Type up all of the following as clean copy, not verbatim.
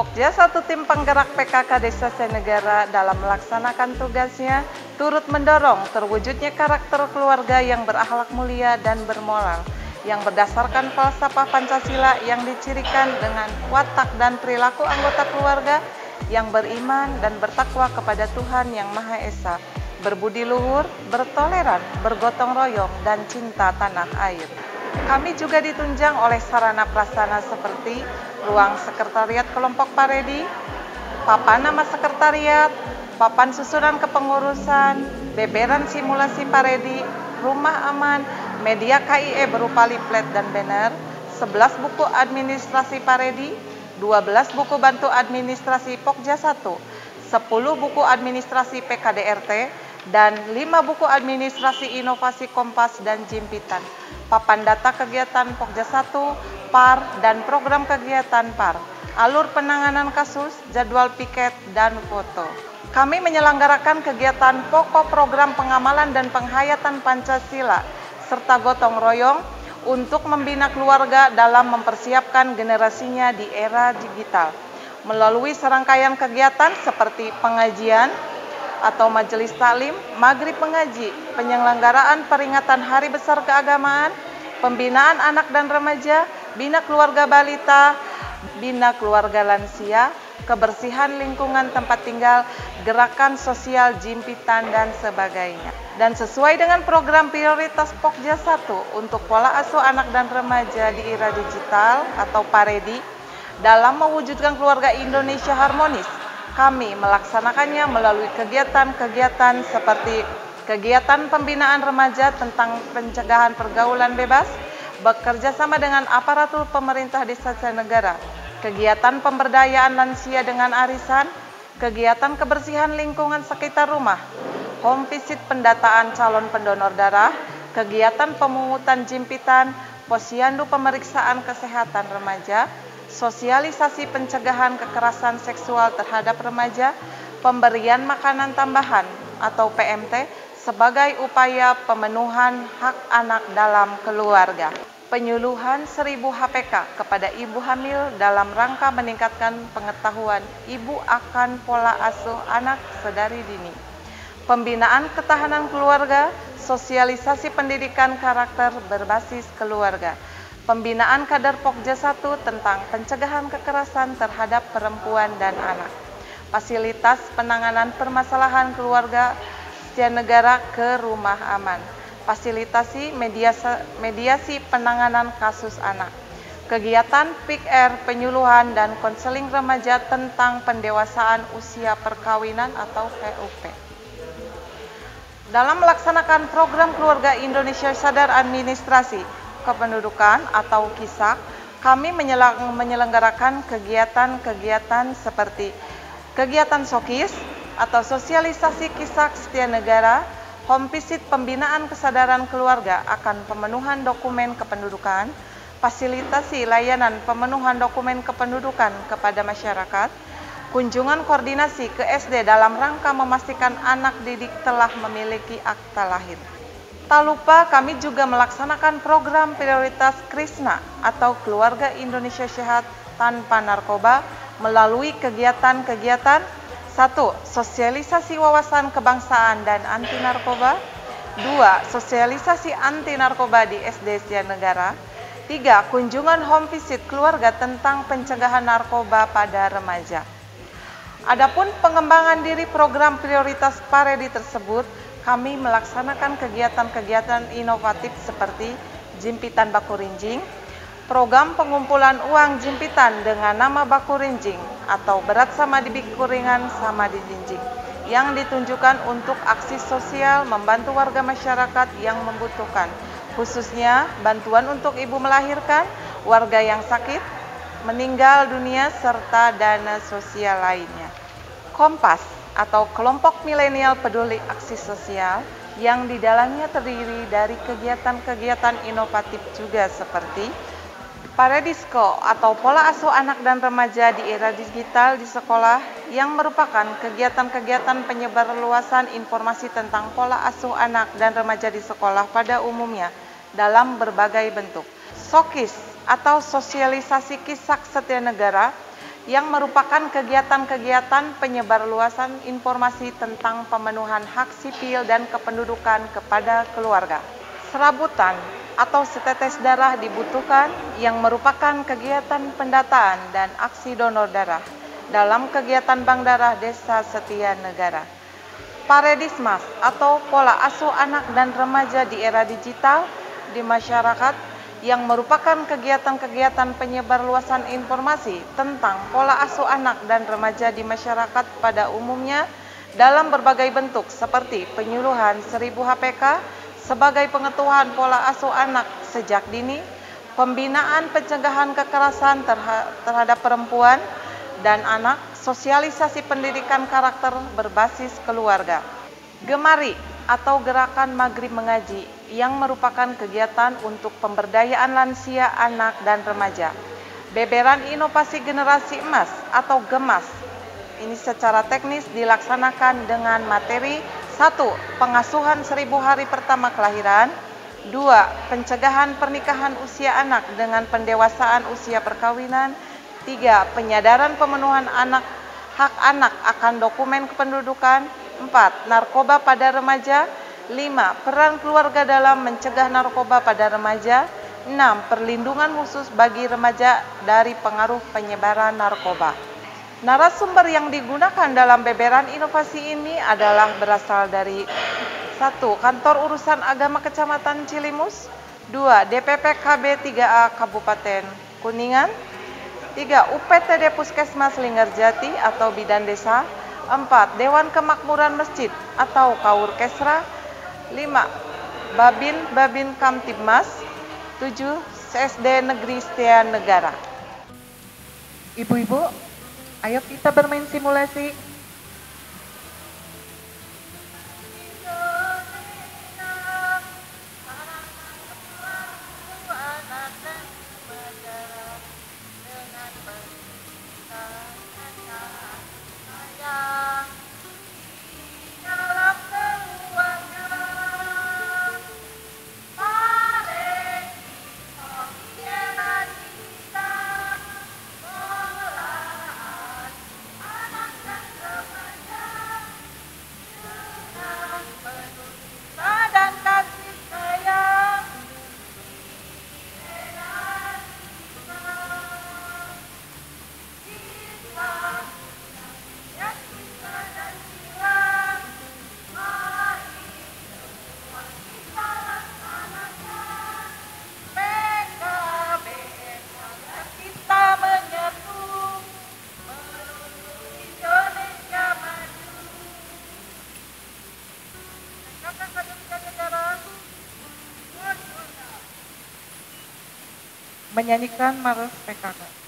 Pokja satu tim penggerak PKK Desa Senegara dalam melaksanakan tugasnya turut mendorong terwujudnya karakter keluarga yang berakhlak mulia dan bermoral, yang berdasarkan falsafah Pancasila yang dicirikan dengan watak dan perilaku anggota keluarga yang beriman dan bertakwa kepada Tuhan Yang Maha Esa, berbudi luhur, bertoleran, bergotong royong, dan cinta tanah air. Kami juga ditunjang oleh sarana prasarana seperti ruang sekretariat kelompok Paredi, papan nama sekretariat, papan susunan kepengurusan, beberan simulasi Paredi, rumah aman, media KIE berupa leaflet dan banner, 11 buku administrasi Paredi, 12 buku bantu administrasi Pokja 1, 10 buku administrasi PKDRT, dan 5 buku administrasi inovasi Kompas dan Jimpitan, papan data kegiatan Pokja 1, PAR, dan program kegiatan PAR, alur penanganan kasus, jadwal piket, dan foto. Kami menyelenggarakan kegiatan pokok program pengamalan dan penghayatan Pancasila, serta gotong royong untuk membina keluarga dalam mempersiapkan generasinya di era digital, melalui serangkaian kegiatan seperti pengajian atau majelis taklim, maghrib mengaji, penyelenggaraan peringatan Hari Besar Keagamaan, pembinaan anak dan remaja, bina keluarga balita, bina keluarga lansia, kebersihan lingkungan tempat tinggal, gerakan sosial Jimpitan, dan sebagainya. Dan sesuai dengan program prioritas Pokja 1 untuk pola asuh anak dan remaja di era digital atau Paredi, dalam mewujudkan keluarga Indonesia harmonis, kami melaksanakannya melalui kegiatan-kegiatan seperti kegiatan pembinaan remaja tentang pencegahan pergaulan bebas, bekerja sama dengan aparatur pemerintah Desa Senegara, kegiatan pemberdayaan lansia dengan arisan, kegiatan kebersihan lingkungan sekitar rumah, home visit pendataan calon pendonor darah, kegiatan pemungutan Jimpitan, posyandu pemeriksaan kesehatan remaja, sosialisasi pencegahan kekerasan seksual terhadap remaja, pemberian makanan tambahan atau PMT sebagai upaya pemenuhan hak anak dalam keluarga. Penyuluhan 1000 HPK kepada ibu hamil dalam rangka meningkatkan pengetahuan ibu akan pola asuh anak sedari dini. Pembinaan ketahanan keluarga, sosialisasi pendidikan karakter berbasis keluarga. Pembinaan kader Pokja 1 tentang pencegahan kekerasan terhadap perempuan dan anak. Fasilitas penanganan permasalahan keluarga setiap negara ke rumah aman. Fasilitasi mediasi penanganan kasus anak. Kegiatan PIK-R penyuluhan dan konseling remaja tentang pendewasaan usia perkawinan atau PUP. Dalam melaksanakan program Keluarga Indonesia Sadar Administrasi Kependudukan atau KISAK, kami menyelenggarakan kegiatan-kegiatan seperti kegiatan SOKIS atau sosialisasi KISAK setiap negara, home visit pembinaan kesadaran keluarga akan pemenuhan dokumen kependudukan, fasilitasi layanan pemenuhan dokumen kependudukan kepada masyarakat, kunjungan koordinasi ke SD dalam rangka memastikan anak didik telah memiliki akta lahir. Tak lupa kami juga melaksanakan program prioritas Krisna atau Keluarga Indonesia Sehat Tanpa Narkoba melalui kegiatan-kegiatan 1. Sosialisasi wawasan kebangsaan dan anti narkoba. 2. Sosialisasi anti narkoba di SD setiap negara. 3. Kunjungan home visit keluarga tentang pencegahan narkoba pada remaja. Adapun pengembangan diri program prioritas Paredi tersebut, kami melaksanakan kegiatan-kegiatan inovatif seperti Jimpitan Baku Rinjing, program pengumpulan uang Jimpitan dengan nama Baku Rinjing atau berat sama di Baku ringan sama di jinjing, yang ditunjukkan untuk aksi sosial membantu warga masyarakat yang membutuhkan, khususnya bantuan untuk ibu melahirkan, warga yang sakit, meninggal dunia, serta dana sosial lainnya. Kompas atau kelompok milenial peduli aksi sosial yang di dalamnya terdiri dari kegiatan-kegiatan inovatif juga seperti Paredisko atau pola asuh anak dan remaja di era digital di sekolah yang merupakan kegiatan-kegiatan penyebar luasan informasi tentang pola asuh anak dan remaja di sekolah pada umumnya dalam berbagai bentuk. SOKIS atau sosialisasi KISAK setiap negara yang merupakan kegiatan-kegiatan penyebarluasan informasi tentang pemenuhan hak sipil dan kependudukan kepada keluarga. Serabutan atau setetes darah dibutuhkan yang merupakan kegiatan pendataan dan aksi donor darah dalam kegiatan Bank Darah Desa Setia Negara. Paredismas atau pola asuh anak dan remaja di era digital di masyarakat yang merupakan kegiatan-kegiatan penyebarluasan informasi tentang pola asuh anak dan remaja di masyarakat pada umumnya dalam berbagai bentuk seperti penyuluhan 1000 HPK sebagai pengetahuan pola asuh anak sejak dini, pembinaan pencegahan kekerasan terhadap perempuan dan anak, sosialisasi pendidikan karakter berbasis keluarga. Gemari atau gerakan Maghrib Mengaji yang merupakan kegiatan untuk pemberdayaan lansia, anak, dan remaja. Beberan Inovasi Generasi Emas atau GEMAS. Ini secara teknis dilaksanakan dengan materi 1. Pengasuhan 1000 hari pertama kelahiran. 2. Pencegahan pernikahan usia anak dengan pendewasaan usia perkawinan. 3. Penyadaran pemenuhan hak anak akan dokumen kependudukan. 4. Narkoba pada remaja. 5. Peran keluarga dalam mencegah narkoba pada remaja. 6. Perlindungan khusus bagi remaja dari pengaruh penyebaran narkoba. Narasumber yang digunakan dalam beberan inovasi ini adalah berasal dari 1. Kantor Urusan Agama Kecamatan Cilimus. 2. DPP KB 3A Kabupaten Kuningan. 3. UPTD Puskesmas Linggarjati atau Bidan Desa. 4. Dewan Kemakmuran Masjid atau Kaur Kesra. 5. Babin Kamtibmas. 7. CSD Negeri Setia Negara. Ibu-ibu, ayo kita bermain simulasi. Menyanyikan Mars PKK.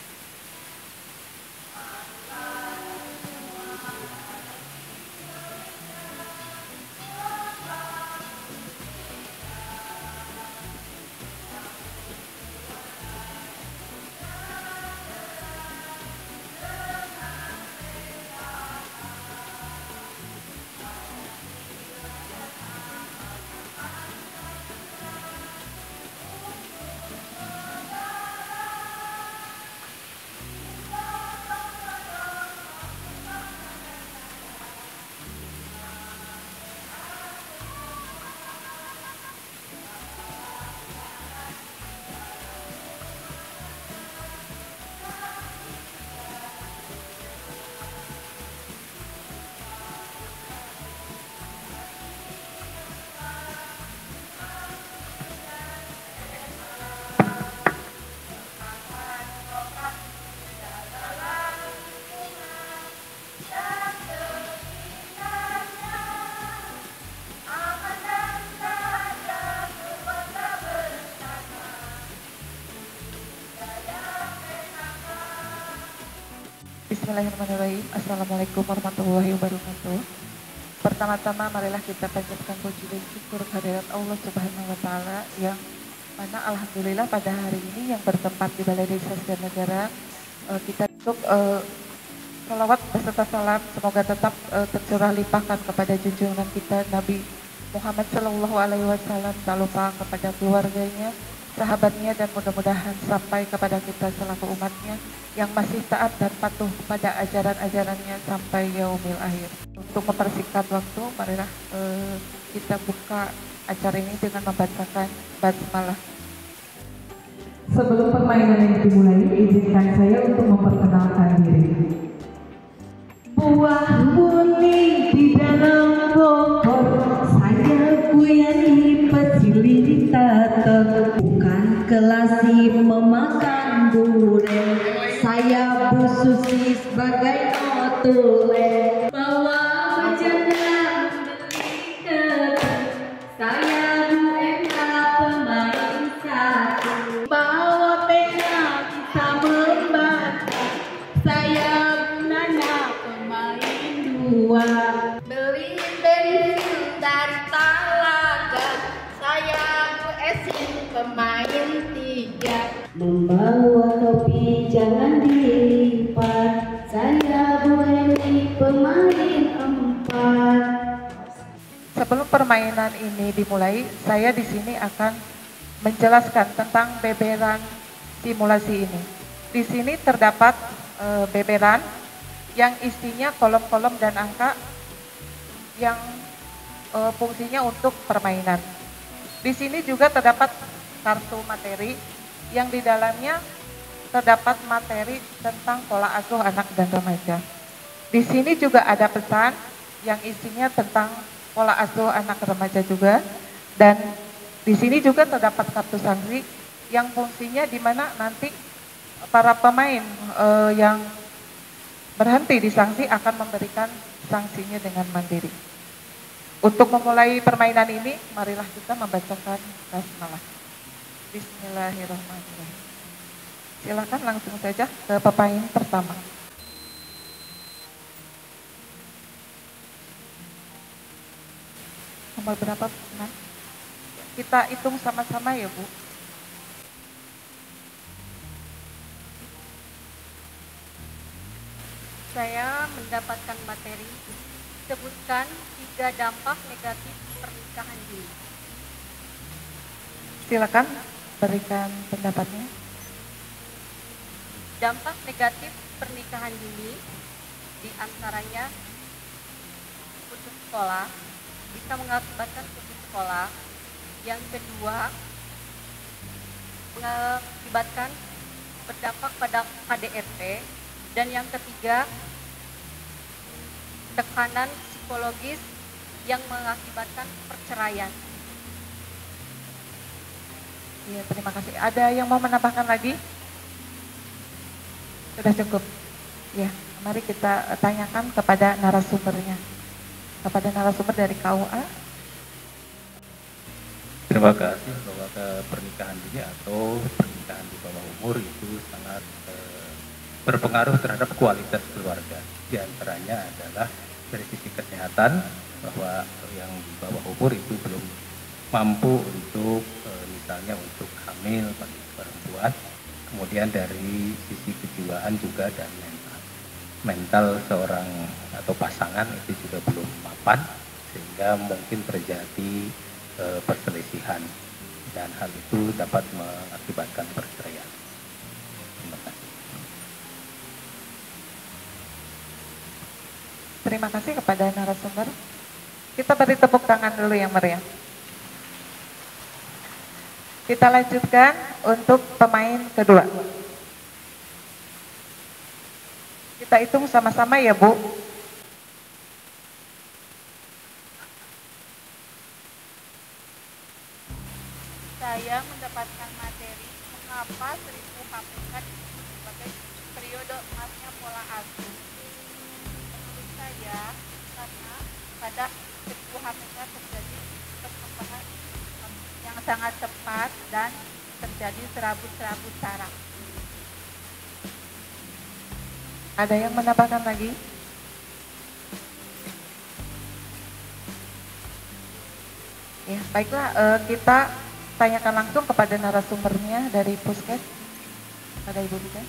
Bismillahirrahmanirrahim. Assalamualaikum warahmatullahi wabarakatuh. Pertama-tama marilah kita panjatkan puji dan syukur kehadirat Allah Subhanahu wa taala yang mana alhamdulillah pada hari ini yang bertempat di Balai Desa Setia Negara kita untuk salawat beserta salam semoga tetap tercurah limpahkan kepada junjungan kita Nabi Muhammad Sallallahu Alaihi Wasallam, tak lupa kepada keluarganya, sahabatnya, dan mudah-mudahan sampai kepada kita selaku umatnya yang masih taat dan patuh kepada ajaran-ajarannya sampai yaumil akhir. Untuk mempersingkat waktu, marilah kita buka acara ini dengan membacakan basmalah. Sebelum permainan ini dimulai, izinkan saya untuk memperkenalkan diri. Buah kuning di dalam bogor, saya Buyani fasilitator. Bukan kelasi memakan durian, saya Bu Susi sebagai notulen. Bawa bejana beli kertas, saya Bu Eka pemain satu. Bawa pena kita membaca, saya Bu Nana pemain dua. Beli bensin dari Talaga, saya Bu Esin pemain tiga. Membawa topi jangan dilipat, saya Bu Eni pemain empat. Sebelum permainan ini dimulai, saya di sini akan menjelaskan tentang beberan simulasi ini. Di sini terdapat beberan yang isinya kolom-kolom dan angka yang fungsinya untuk permainan. Di sini juga terdapat kartu materi yang di dalamnya terdapat materi tentang pola asuh anak dan remaja. Di sini juga ada pesan yang isinya tentang pola asuh anak remaja juga, dan di sini juga terdapat kartu sanksi yang fungsinya di mana nanti para pemain yang berhenti di sanksi akan memberikan sanksinya dengan mandiri. Untuk memulai permainan ini, marilah kita membacakan basmalah. Bismillahirrahmanirrahim. Silakan langsung saja ke pemain pertama. Nomor berapa, Bu? Kita hitung sama-sama ya, Bu. Saya mendapatkan materi, sebutkan 3 dampak negatif pernikahan dini. Silakan berikan pendapatnya. Dampak negatif pernikahan dini diantaranya putus sekolah, bisa mengakibatkan putus sekolah. Yang kedua, mengakibatkan berdampak pada KDRT. Dan yang ketiga, tekanan psikologis yang mengakibatkan perceraian. Iya, terima kasih. Ada yang mau menambahkan lagi? Sudah cukup. Ya, mari kita tanyakan kepada narasumbernya. Kepada narasumber dari KUA. Terima kasih. Bahwa pernikahan dini atau pernikahan di bawah umur itu sangat berpengaruh terhadap kualitas keluarga. Di antaranya adalah dari sisi kesehatan, bahwa yang di bawah umur itu belum mampu untuk misalnya untuk hamil bagi perempuan. Kemudian dari sisi kejiwaan juga dan mental seorang atau pasangan itu juga belum mapan, sehingga mungkin terjadi perselisihan, dan hal itu dapat mengakibatkan perceraian. Terima kasih. Terima kasih kepada narasumber. Kita beri tepuk tangan dulu yang meriah. Kita lanjutkan untuk pemain kedua. Kita hitung sama-sama ya, Bu. Saya mendapatkan materi mengapa 1000 KPK disebut sebagai periode emasnya pola asuh. Menurut saya, karena pada 1000 KPK terjadi perkembangan yang sangat cepat dan terjadi serabut-serabut saraf. Ada yang menambahkan lagi? Ya, baiklah, kita tanyakan langsung kepada narasumbernya dari Puskes, pada Ibu Bika.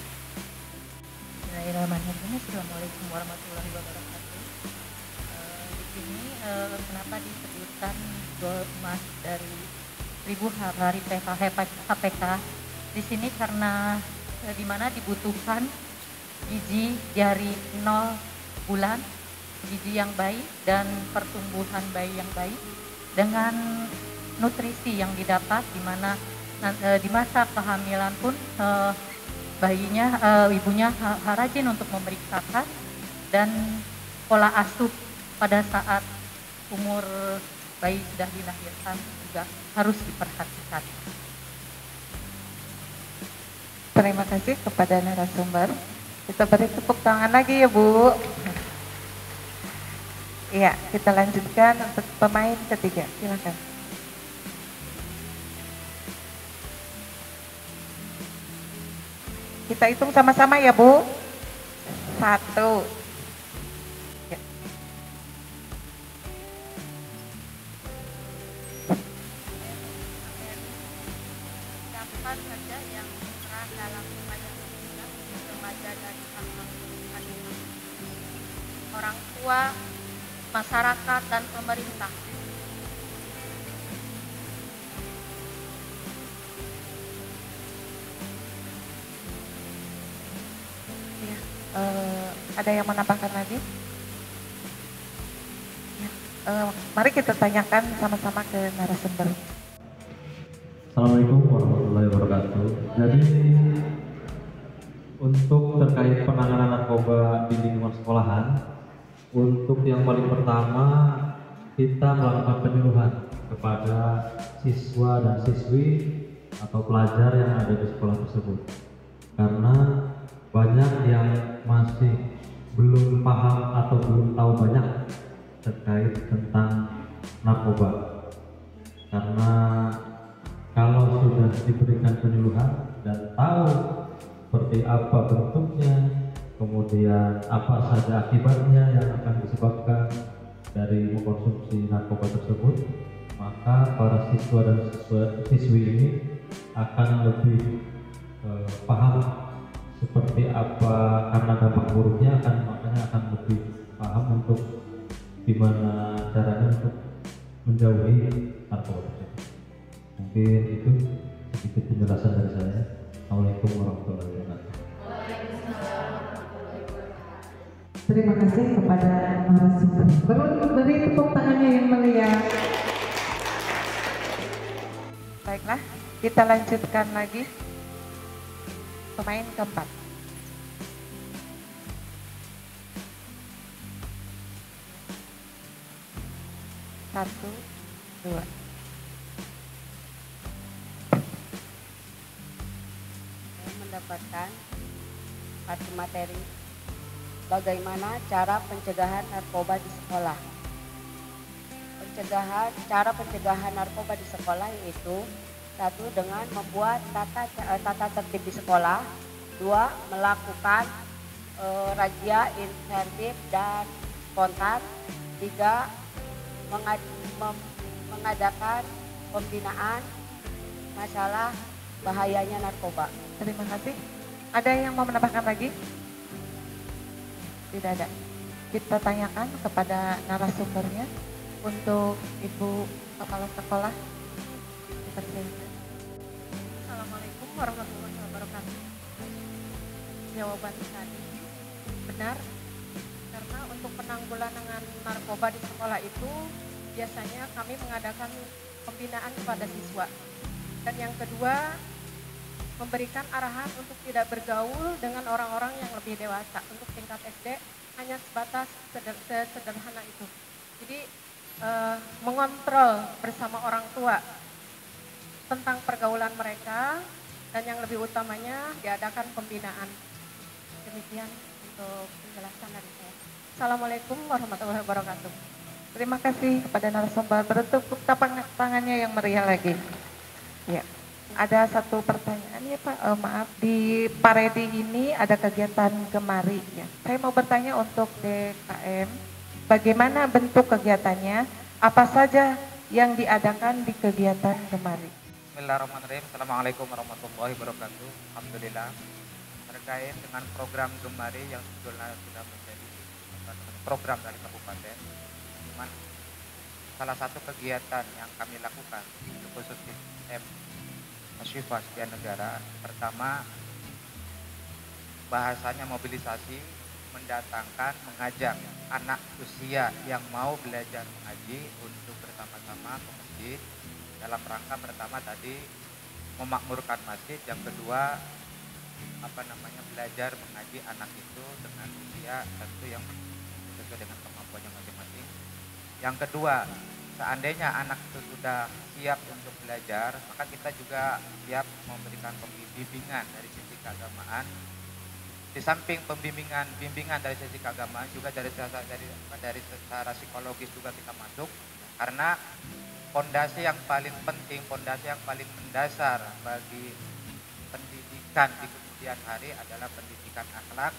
Bismillahirrahmanirrahim. Assalamualaikum warahmatullahi wabarakatuh. Di sini kenapa disebutkan gol emas dari hari HPK. Di sini karena di mana dibutuhkan gizi dari 0 bulan, gizi yang baik dan pertumbuhan bayi yang baik dengan nutrisi yang didapat, di mana di masa kehamilan pun ibunya rajin untuk memeriksakan, dan pola asuh pada saat umur bayi sudah dilahirkan juga harus diperhatikan. Terima kasih kepada narasumber. Kita beri tepuk tangan lagi ya Bu. Iya, kita lanjutkan untuk pemain ketiga. Silakan. Kita hitung sama-sama ya Bu. 1. Ya. Siapa saja yang berperan dalam upaya mencegah remaja dari hal-hal radikal? Orang tua, masyarakat, dan pemerintah. Ya. Ada yang menambahkan lagi? Ya. Mari kita tanyakan sama-sama ke narasumber. Assalamualaikum warahmatullahi wabarakatuh. Jadi untuk terkait penanganan narkoba di lingkungan sekolahan, untuk yang paling pertama kita melakukan penyuluhan kepada siswa dan siswi atau pelajar yang ada di sekolah tersebut, karena banyak yang masih belum paham atau belum tahu banyak terkait tentang narkoba. Karena kalau sudah diberikan penyuluhan dan tahu seperti apa bentuknya, kemudian apa saja akibatnya yang akan disebabkan dari mengkonsumsi narkoba tersebut, maka para siswa dan siswi ini akan lebih paham seperti apa, karena dampak buruknya makanya akan lebih paham untuk gimana caranya untuk menjauhi narkoba tersebut. Mungkin itu sedikit penjelasan dari saya. Assalamualaikum warahmatullahi wabarakatuh. Terima kasih kepada narasumber. Beri tepuk tangannya yang meriah. Baiklah, kita lanjutkan lagi. Pemain keempat. Satu, dua. Saya mendapatkan satu materi bagaimana cara pencegahan narkoba di sekolah. Cara pencegahan narkoba di sekolah yaitu: 1. Dengan membuat tata tertib di sekolah. 2. Melakukan razia insentif dan spontan. 3. Mengadakan pembinaan masalah bahayanya narkoba. Terima kasih. Ada yang mau menambahkan lagi? Tidak ada. Kita tanyakan kepada narasumbernya. Untuk Ibu Kepala Sekolah, dipersilakan. Assalamualaikum warahmatullahi wabarakatuh. Jawaban tadi benar, karena untuk penanggulangan narkoba di sekolah itu biasanya kami mengadakan pembinaan kepada siswa. Dan yang kedua, memberikan arahan untuk tidak bergaul dengan orang-orang yang lebih dewasa. Untuk tingkat SD hanya sebatas sederhana itu. Jadi mengontrol bersama orang tua tentang pergaulan mereka, dan yang lebih utamanya diadakan pembinaan. Demikian untuk penjelasan dari saya. Assalamualaikum warahmatullahi wabarakatuh. Terima kasih kepada narasumber. Bertepuk tangannya yang meriah lagi. Ya, ada satu pertanyaan ya Pak. Maaf, di Paredi ini ada kegiatan Gemari ya. Saya mau bertanya untuk DKM. Bagaimana bentuk kegiatannya? Apa saja yang diadakan di kegiatan Gemari? Bismillahirrahmanirrahim. Assalamualaikum warahmatullahi wabarakatuh. Alhamdulillah. Terkait dengan program Gemari yang sebetulnya sudah menjadi program dari kabupaten, salah satu kegiatan yang kami lakukan untuk khusus M Ashifa Setia Negara, pertama bahasanya mobilisasi, mendatangkan, mengajak anak usia yang mau belajar mengaji untuk bersama-sama ke masjid dalam rangka pertama tadi memakmurkan masjid, yang kedua belajar mengaji anak itu dengan usia tentu yang sesuai dengan kemampuannya masing-masing. Yang kedua, seandainya anak itu sudah siap untuk belajar, maka kita juga siap memberikan bimbingan dari sisi keagamaan. Di samping bimbingan dari sisi keagamaan juga dari secara psikologis juga kita masuk, karena fondasi yang paling penting, fondasi yang paling mendasar bagi pendidikan di kemudian hari adalah pendidikan akhlak.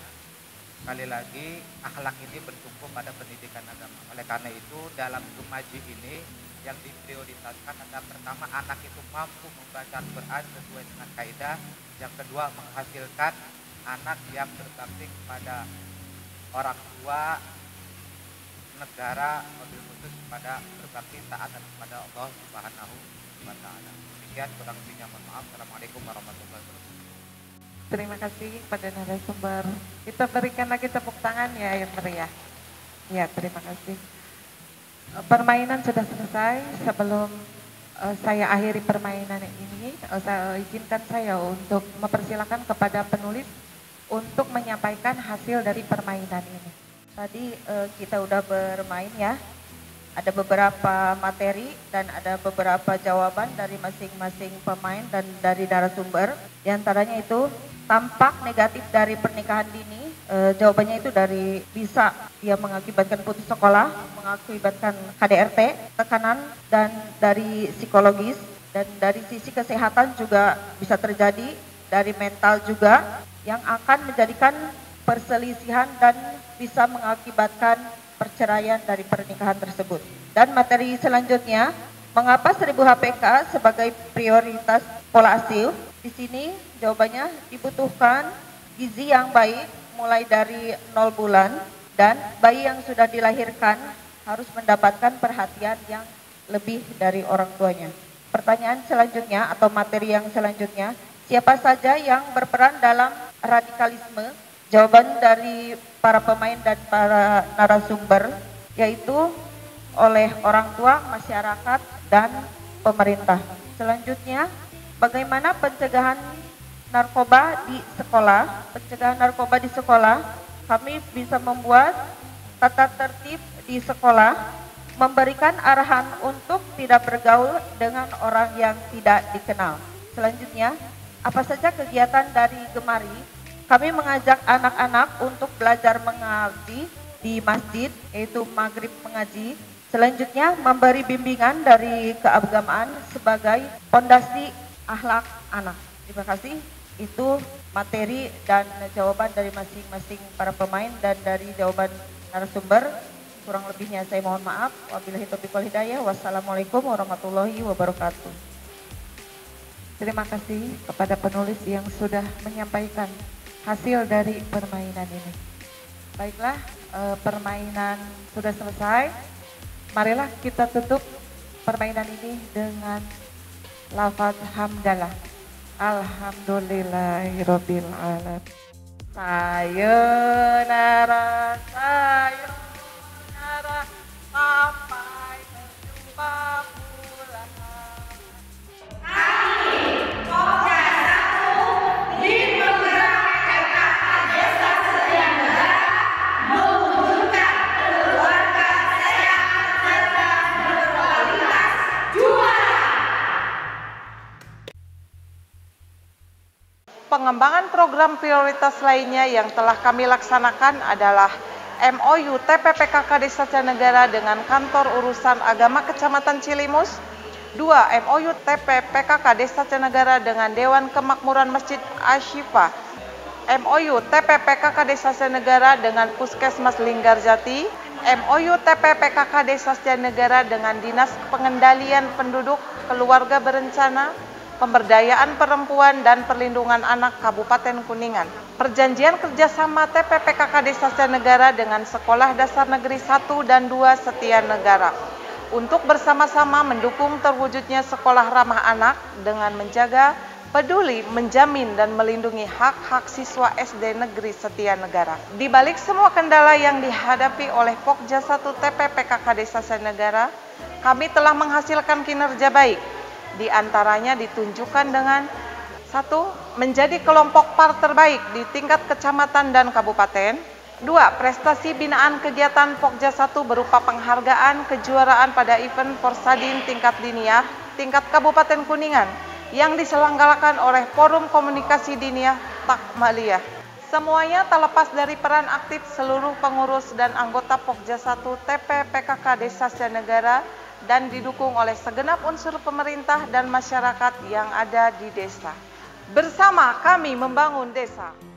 Sekali lagi, akhlak ini bertumpu pada pendidikan agama. Oleh karena itu, dalam Jumaji ini yang diprioritaskan adalah pertama, anak itu mampu membaca Al-Quran sesuai dengan kaidah. Yang kedua, menghasilkan anak yang berbakti kepada orang tua, negara, mobil khusus kepada berbakti taat kepada Allah Subhanahu wa Ta'ala. Demikian, kurang lebihnya mohon maaf. Assalamualaikum warahmatullahi wabarakatuh. Terima kasih kepada narasumber. Kita berikan lagi tepuk tangan ya yang meriah. Ya, terima kasih. Permainan sudah selesai. Sebelum saya akhiri permainan ini, izinkan saya untuk mempersilakan kepada penulis untuk menyampaikan hasil dari permainan ini. Tadi kita udah bermain ya. Ada beberapa materi dan ada beberapa jawaban dari masing-masing pemain dan dari narasumber. Di antaranya itu tampak negatif dari pernikahan dini. Jawabannya itu dari bisa dia mengakibatkan putus sekolah, mengakibatkan KDRT, tekanan, dan dari psikologis. Dan dari sisi kesehatan juga bisa terjadi, dari mental juga, yang akan menjadikan perselisihan dan bisa mengakibatkan perceraian dari pernikahan tersebut. Dan materi selanjutnya, mengapa 1000 HPK sebagai prioritas pola asuh? Di sini jawabannya dibutuhkan gizi yang baik mulai dari 0 bulan, dan bayi yang sudah dilahirkan harus mendapatkan perhatian yang lebih dari orang tuanya. Pertanyaan selanjutnya atau materi yang selanjutnya, siapa saja yang berperan dalam radikalisme? Jawaban dari para pemain dan para narasumber yaitu oleh orang tua, masyarakat, dan pemerintah. Selanjutnya, bagaimana pencegahan narkoba di sekolah? Pencegahan narkoba di sekolah, kami bisa membuat tata tertib di sekolah, memberikan arahan untuk tidak bergaul dengan orang yang tidak dikenal. Selanjutnya, apa saja kegiatan dari Gemari? Kami mengajak anak-anak untuk belajar mengaji di masjid, yaitu maghrib mengaji. Selanjutnya, memberi bimbingan dari keagamaan sebagai fondasi akhlak anak. Terima kasih. Itu materi dan jawaban dari masing-masing para pemain dan dari jawaban narasumber. Kurang lebihnya saya mohon maaf. Wabillahi taufiq wal hidayah. Wassalamualaikum warahmatullahi wabarakatuh. Terima kasih kepada penulis yang sudah menyampaikan hasil dari permainan ini. Baiklah, permainan sudah selesai. Marilah kita tutup permainan ini dengan lafaz hamdalah. Alhamdulillahirabbil alamin. Sayonara, sayonara, sampai berjumpa pulang. Pengembangan program prioritas lainnya yang telah kami laksanakan adalah MOU TPPKK Desa Setia dengan Kantor Urusan Agama Kecamatan Cilimus. 2. MOU TPPKK Desa Setia dengan Dewan Kemakmuran Masjid Ashifa. MOU TPPKK Desa Setia dengan Puskesmas Linggarjati. MOU TPPKK Desa Setia dengan Dinas Pengendalian Penduduk Keluarga Berencana, Pemberdayaan Perempuan dan Perlindungan Anak Kabupaten Kuningan. Perjanjian kerjasama TPPKK Desa Setia dengan Sekolah Dasar Negeri 1 dan 2 Setia Negara. untuk bersama-sama mendukung terwujudnya sekolah ramah anak dengan menjaga, peduli, menjamin, dan melindungi hak-hak siswa SD Negeri Setia Negara. Di balik semua kendala yang dihadapi oleh Pokja 1 TP PKK Desa Setia Negara, kami telah menghasilkan kinerja baik. Di antaranya ditunjukkan dengan 1. Menjadi kelompok par terbaik di tingkat kecamatan dan kabupaten. 2. Prestasi binaan kegiatan Pokja 1 berupa penghargaan kejuaraan pada event Porsadin tingkat Diniyah, tingkat Kabupaten Kuningan, yang diselenggarakan oleh Forum Komunikasi Diniyah Takmaliyah. Semuanya tak lepas dari peran aktif seluruh pengurus dan anggota Pokja 1 TP PKK Desa Setia Negara dan didukung oleh segenap unsur pemerintah dan masyarakat yang ada di desa. Bersama kami membangun desa.